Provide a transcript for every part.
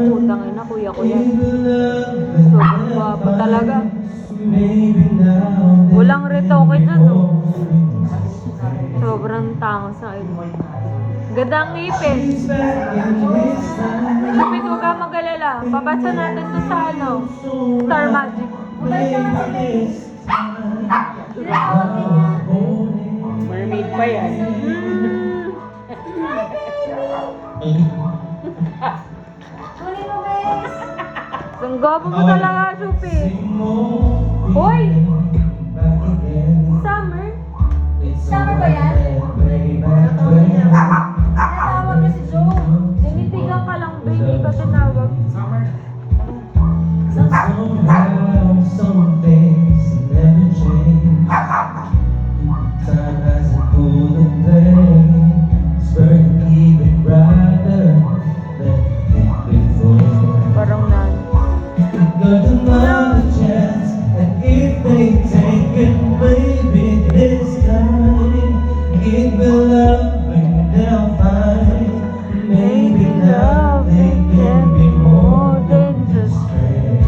Putang ina, kuya ko yan. Sobrang guwapo talaga. Walang retoke dyan, no? Sobrang tango sa akin. Ganda ang ngipin. Kapit, huwag ka mag-alala. Babasa natin to sa ano, Star Magic. Mermaid pa yan. Ang gwapo mo talaga, Shupi. Hoy! Summer? Summer ba yan? Tinatawag na si Joe. Tinitigan ka lang, baby, ka tinawag. Some things never change. Time hasn't cooled the flame. It's burning even brighter than it before. Parang nan. Got another chance, and if they take it, maybe this time it will up and they'll find. Maybe now they can be more than just friends.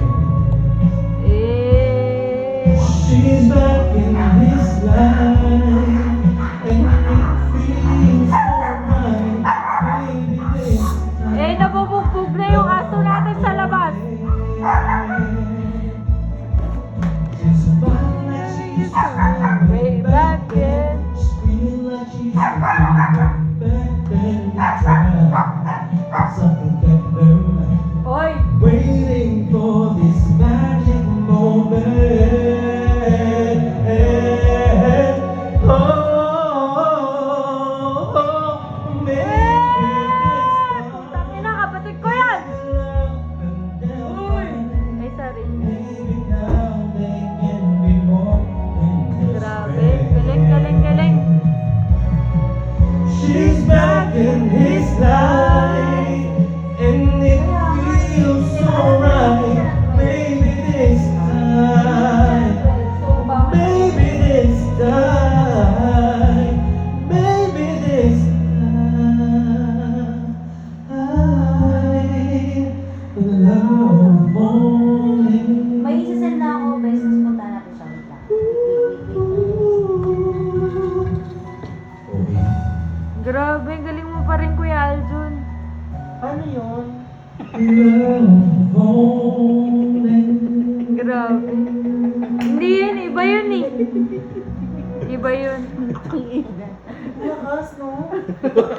She's back in his life, and it feels alright. Maybe this time. Eh, nabubugbog na yung aso natin sa labas. She's about like she used to be. Way back then. She's feeling like she used to be. Back then we tried, something kept her Hoy! waiting for this magic moment. Oh, maybe this Putang ina, kapatid ko yan! Ay, sorry. Grabe. Galing, galing, galing. She's back in his life, and it feels so right. Maybe this time, maybe this time, maybe this time, I love morning. May isasend na ako, beses punta natin siya. Wait lang. Grabe, galing mo pa rin, Kuya Aljun. Ano yun? Love morning. Grabe. Hindi yun, iba yun eh. Iba yun. Lakas, no?